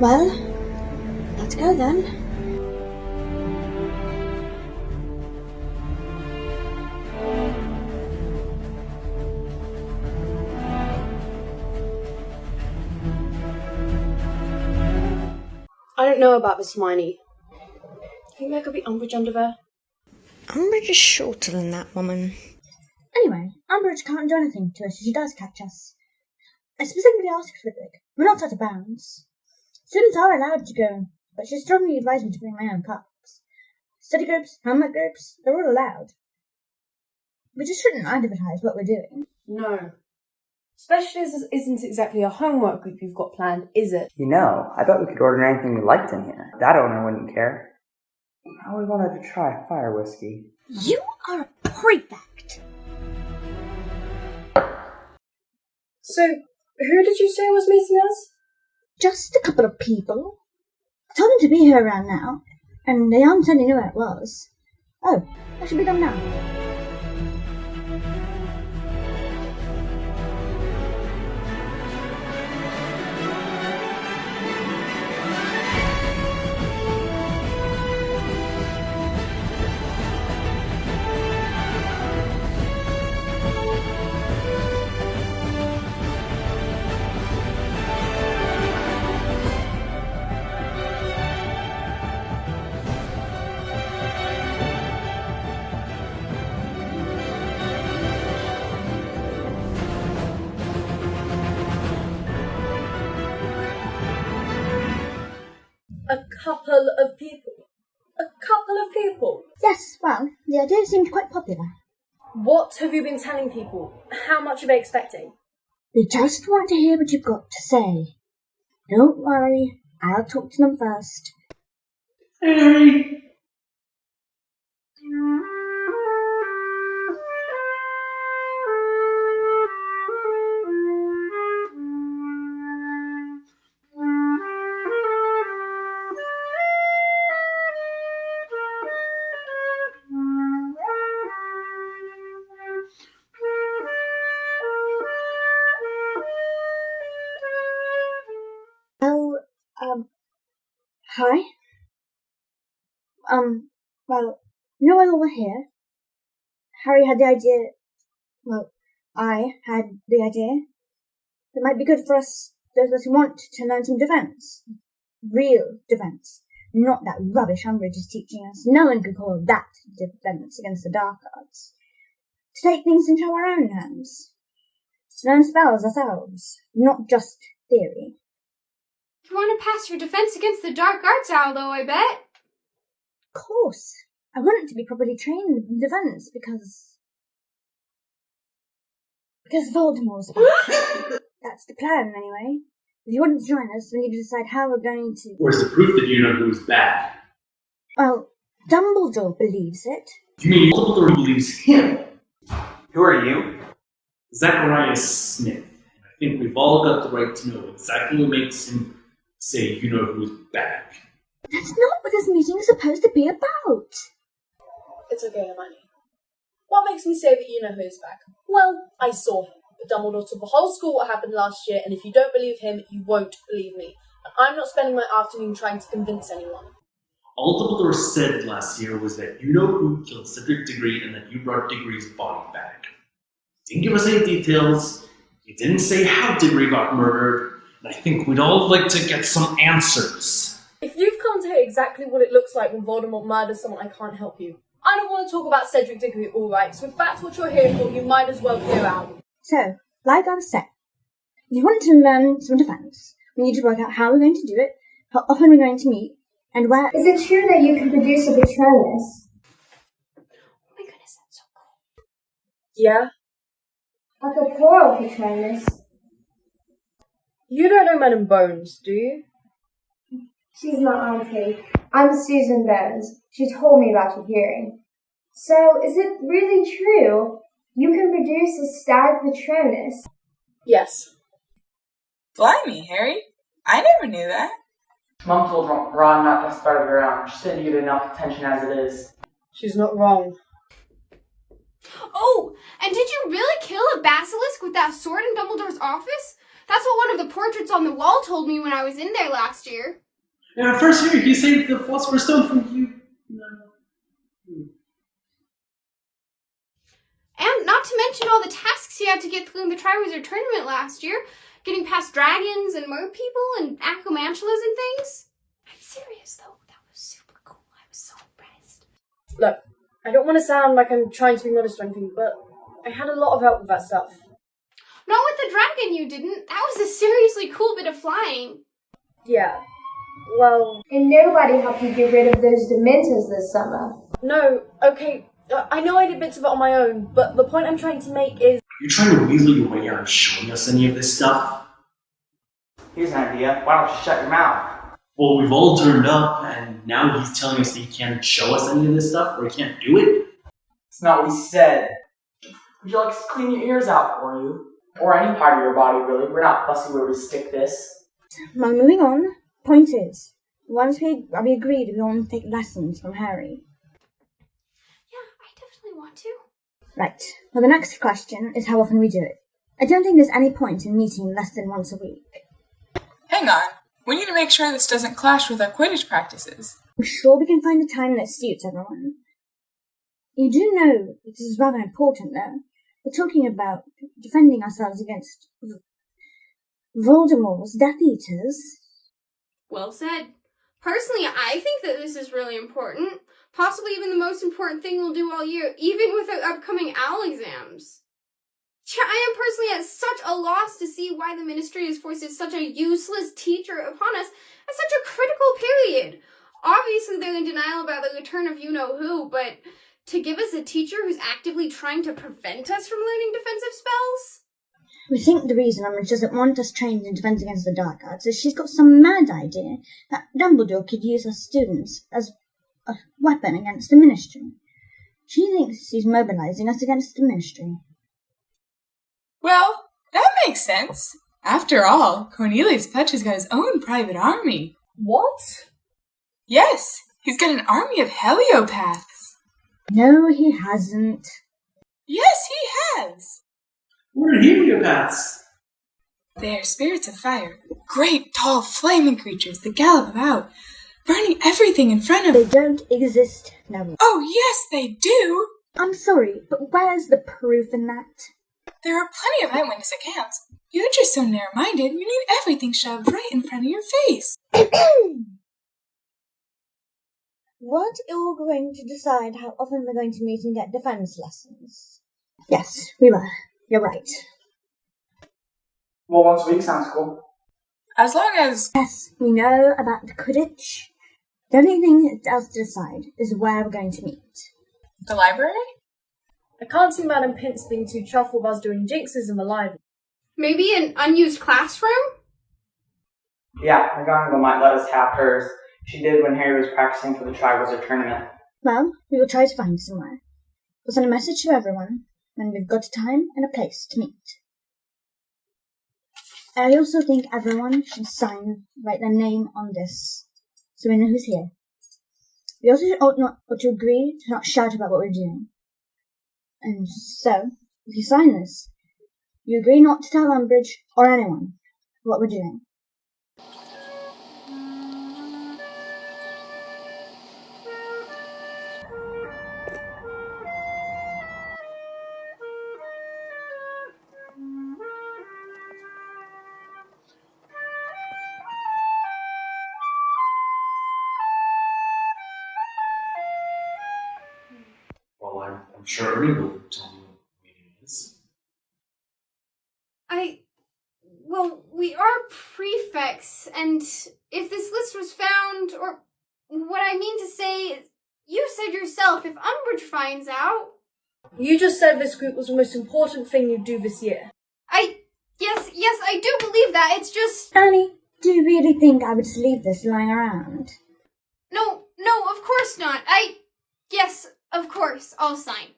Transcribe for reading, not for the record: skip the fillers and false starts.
Well, let's go then. I don't know about this, Hermione. Think there could be Umbridge under there? Umbridge is shorter than that woman. Anyway, Umbridge can't do anything to us if she does catch us. I specifically asked Flitwick. We're not out of bounds. Students are allowed to go, but she strongly advised me to bring my own cups. Study groups, homework groups, they're all allowed. We just shouldn't advertise what we're doing. No. Especially as this isn't exactly a homework group you've got planned, is it? You know, I bet we could order anything we liked in here. That owner wouldn't care. I always wanted to try fire whiskey. You are a prefect! So, who did you say was meeting us? Just a couple of people. I told them to be here around now, and they aren't telling you where it was. Oh, I should be gone now. A couple of people? A couple of people? Yes, well, the idea seemed quite popular. What have you been telling people? How much are they expecting? We just want to hear what you've got to say. Don't worry, I'll talk to them first. Harry! Hi? Well, you know while we're here, Harry had the idea, well, I had the idea. It might be good for us, those of us who want to learn some defence. Real defence. Not that rubbish Umbridge is teaching us. No one could call that defence against the dark arts. To take things into our own hands. To learn spells ourselves, not just theory. You want to pass your defense against the dark arts, Aldo, I bet? Of course. I want it to be properly trained in defense because Voldemort's back. That's the plan, anyway. If you want to join us, we need to decide how we're going to... Where's the proof that you know who's bad? Well, Dumbledore believes it. You mean Dumbledore believes him? Who are you? Zacharias Smith. I think we've all got the right to know exactly what makes him say you know who's back. That's not what this meeting is supposed to be about. It's okay, Hermione. What makes me say that you know who's back? Well, I saw him. But Dumbledore told the whole school what happened last year, and if you don't believe him, you won't believe me. And I'm not spending my afternoon trying to convince anyone. All Dumbledore said last year was that you know who killed Cedric Diggory and that you brought Diggory's body back. He didn't give us any details. He didn't say how Diggory got murdered. And I think we'd all like to get some answers. If you've come to hear exactly what it looks like when Voldemort murders someone, I can't help you. I don't want to talk about Cedric Diggory, alright, so if that's what you're here for, you might as well clear out. So, like I was saying, if you want to learn some defense, we need to work out how we're going to do it, how often we're going to meet, and where... Is it true that you can produce a Patronus? Oh my goodness, that's so cool. Yeah? A corporeal Patronus? You don't know Madame Bones, do you? She's not Auntie. I'm Susan Bones. She told me about your hearing. So, is it really true? You can produce a stag Patronus? Yes. Blimey, Harry. I never knew that. Mom told Ron not to start it around. She said you get enough attention as it is. She's not wrong. Oh, and did you really kill a basilisk with that sword in Dumbledore's office? That's what one of the portraits on the wall told me when I was in there last year. Yeah, first year, he saved the Philosopher's Stone from you. No. And not to mention all the tasks you had to get through in the Triwizard Tournament last year. Getting past dragons and mer people and acromantulas and things. I'm serious though, that was super cool. I was so impressed. Look, I don't want to sound like I'm trying to be modest or anything, but I had a lot of help with that stuff. Not with the dragon you didn't. That was a seriously cool bit of flying. Yeah, well... And nobody helped you get rid of those dementors this summer. No, okay, I know I did bits of it on my own, but the point I'm trying to make is... You're trying to weasel your way out of showing us any of this stuff? Here's an idea. Why don't you shut your mouth? Well, we've all turned up, and now he's telling us that he can't show us any of this stuff, or he can't do it? It's not what he said. Would you like us to clean your ears out for you? Or any part of your body, really. We're not fussy where we stick this. Well, moving on. Point is, once we agreed we want to take lessons from Harry. Yeah, I definitely want to. Right. Well, the next question is how often we do it. I don't think there's any point in meeting less than once a week. Hang on. We need to make sure this doesn't clash with our Quidditch practices. I'm sure we can find a time that suits everyone. You do know this is rather important, though. We're talking about defending ourselves against Voldemort's Death Eaters. Well said. Personally, I think that this is really important. Possibly even the most important thing we'll do all year, even with our upcoming OWL exams. I am personally at such a loss to see why the Ministry has foisted such a useless teacher upon us at such a critical period. Obviously, they're in denial about the return of you-know-who, but to give us a teacher who's actively trying to prevent us from learning defensive spells? We think the reason Umbridge doesn't want us trained in defense against the dark arts is she's got some mad idea that Dumbledore could use us students as a weapon against the Ministry. She thinks he's mobilizing us against the Ministry. Well, that makes sense. After all, Cornelius Fudge has got his own private army. What? Yes, he's got an army of heliopaths. No, he hasn't. Yes, he has. What are heliopaths? They are spirits of fire, great, tall, flaming creatures that gallop about, burning everything in front of They them. don't exist, no. Oh, yes, they do. I'm sorry, but where's the proof in that? There are plenty of eyewitness accounts. You're just so narrow-minded, you need everything shoved right in front of your face. Weren't you all going to decide how often we're going to meet and get defense lessons? Yes, we were. You're right. Well, once a week sounds cool. As long as... Yes, we know about the Quidditch. The only thing else to decide is where we're going to meet. The library? I can't see Madam Pince being too chuffed with us doing jinxes in the library. Maybe an unused classroom? Yeah, McGonagall might let us have hers. She did when Harry was practicing for the Triwizard Tournament. Well, we will try to find somewhere. We'll send a message to everyone, and we've got a time and a place to meet. I also think everyone should write their name on this, so we know who's here. We also ought to agree to not shout about what we're doing. And so, if you sign this, you agree not to tell Umbridge or anyone what we're doing. Well, I'm sure Ernie will tell you what the meeting is. Well, we are prefects, and if this list was found, or what I mean to say is, you said yourself, if Umbridge finds out... You just said this group was the most important thing you'd do this year. Yes, I do believe that, it's just... Annie, do you really think I would just leave this lying around? No, of course not. Yes, of course, I'll sign.